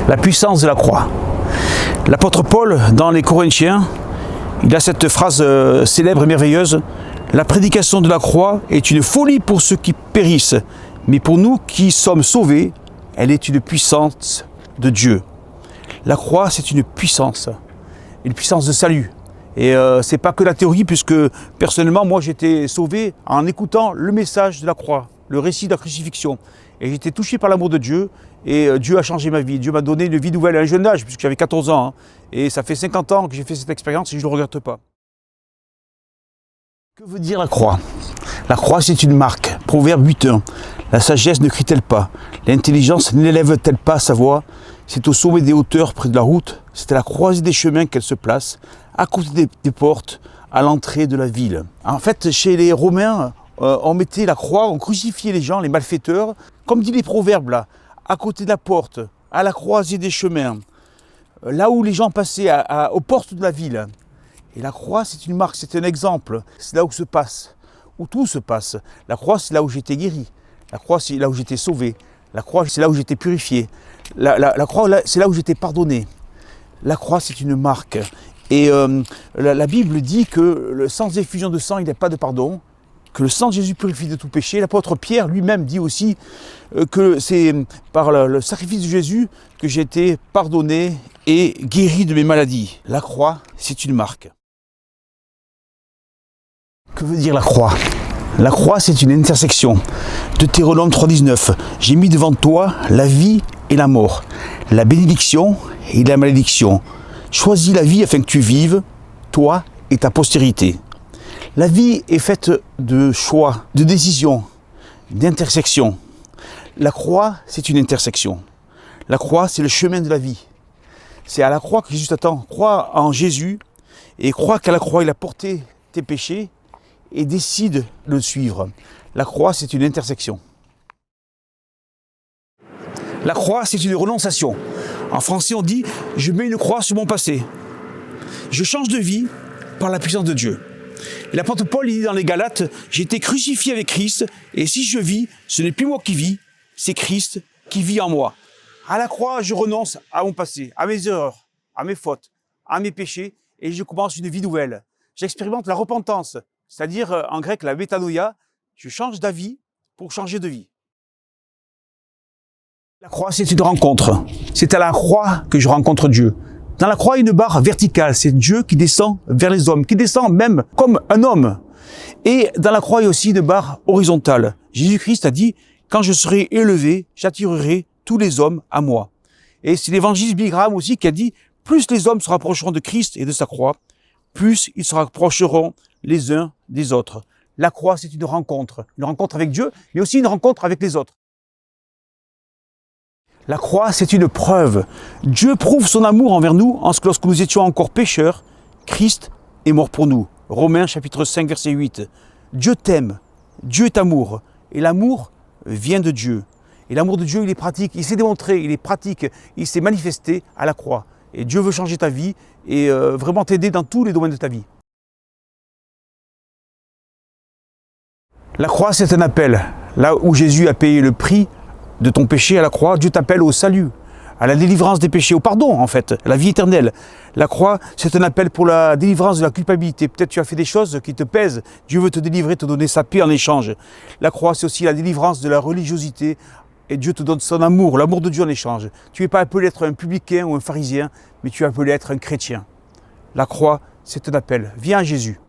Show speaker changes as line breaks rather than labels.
La puissance de la croix. L'apôtre Paul, dans les Corinthiens, il a cette phrase célèbre et merveilleuse. La prédication de la croix est une folie pour ceux qui périssent, mais pour nous qui sommes sauvés, elle est une puissance de Dieu. La croix, c'est une puissance de salut. Et c'est pas que la théorie, puisque personnellement, moi j'étais sauvé en écoutant le message de la croix, le récit de la crucifixion. Et j'étais touché par l'amour de Dieu, et Dieu a changé ma vie. Dieu m'a donné une vie nouvelle à un jeune âge, puisque j'avais 14 ans. Hein. Et ça fait 50 ans que j'ai fait cette expérience et je ne le regrette pas. Que veut dire la croix? La croix, c'est une marque. Proverbe 8.1. La sagesse ne crie-t-elle pas? L'intelligence n'élève-t-elle pas sa voix? C'est au sommet des hauteurs, près de la route. C'est à la croisée des chemins qu'elle se place, à côté des portes, à l'entrée de la ville. En fait, chez les Romains, on mettait la croix, on crucifiait les gens, les malfaiteurs, comme dit les proverbes là, à côté de la porte, à la croisée des chemins, là où les gens passaient, aux portes de la ville. Et la croix, c'est une marque, c'est un exemple. C'est là où tout se passe. La croix, c'est là où j'étais guéri. La croix, c'est là où j'étais sauvé. La croix, c'est là où j'étais purifié. La croix, c'est là où j'étais pardonné. La croix, c'est une marque. Et la Bible dit que sans effusion de sang, il n'y a pas de pardon. Que le sang de Jésus purifie de tout péché. L'apôtre Pierre lui-même dit aussi que c'est par le sacrifice de Jésus que j'ai été pardonné et guéri de mes maladies. La croix, c'est une marque. Que veut dire la croix? La croix, c'est une intersection. Deutéronome 3.19. J'ai mis devant toi la vie et la mort, la bénédiction et la malédiction. Choisis la vie afin que tu vives, toi et ta postérité. La vie est faite de choix, de décisions, d'intersections. La croix, c'est une intersection. La croix, c'est le chemin de la vie. C'est à la croix que Jésus t'attend. Crois en Jésus et crois qu'à la croix, il a porté tes péchés et décide de le suivre. La croix, c'est une intersection. La croix, c'est une renonciation. En français, on dit « je mets une croix sur mon passé ». Je change de vie par la puissance de Dieu. Et l'apôtre Paul, il dit dans les Galates, j'ai été crucifié avec Christ, et si je vis, ce n'est plus moi qui vis, c'est Christ qui vit en moi. À la croix, je renonce à mon passé, à mes erreurs, à mes fautes, à mes péchés, et je commence une vie nouvelle. J'expérimente la repentance, c'est-à-dire en grec la métanoïa, je change d'avis pour changer de vie. La croix, c'est une rencontre. C'est à la croix que je rencontre Dieu. Dans la croix, il y a une barre verticale, c'est Dieu qui descend vers les hommes, qui descend même comme un homme. Et dans la croix, il y a aussi une barre horizontale. Jésus-Christ a dit, quand je serai élevé, j'attirerai tous les hommes à moi. Et c'est l'évangile Billy Graham aussi qui a dit, plus les hommes se rapprocheront de Christ et de sa croix, plus ils se rapprocheront les uns des autres. La croix, c'est une rencontre avec Dieu, mais aussi une rencontre avec les autres. La croix, c'est une preuve. Dieu prouve son amour envers nous en ce que lorsque nous étions encore pécheurs, Christ est mort pour nous. Romains chapitre 5, verset 8. Dieu t'aime, Dieu est amour, et l'amour vient de Dieu. Et l'amour de Dieu, il est pratique, il s'est démontré, il est pratique, il s'est manifesté à la croix. Et Dieu veut changer ta vie et vraiment t'aider dans tous les domaines de ta vie. La croix, c'est un appel. Là où Jésus a payé le prix de ton péché à la croix, Dieu t'appelle au salut, à la délivrance des péchés, au pardon en fait, à la vie éternelle. La croix, c'est un appel pour la délivrance de la culpabilité. Peut-être tu as fait des choses qui te pèsent, Dieu veut te délivrer, te donner sa paix en échange. La croix, c'est aussi la délivrance de la religiosité et Dieu te donne son amour, l'amour de Dieu en échange. Tu n'es pas appelé à être un publicain ou un pharisien, mais tu es appelé à être un chrétien. La croix, c'est un appel. Viens à Jésus.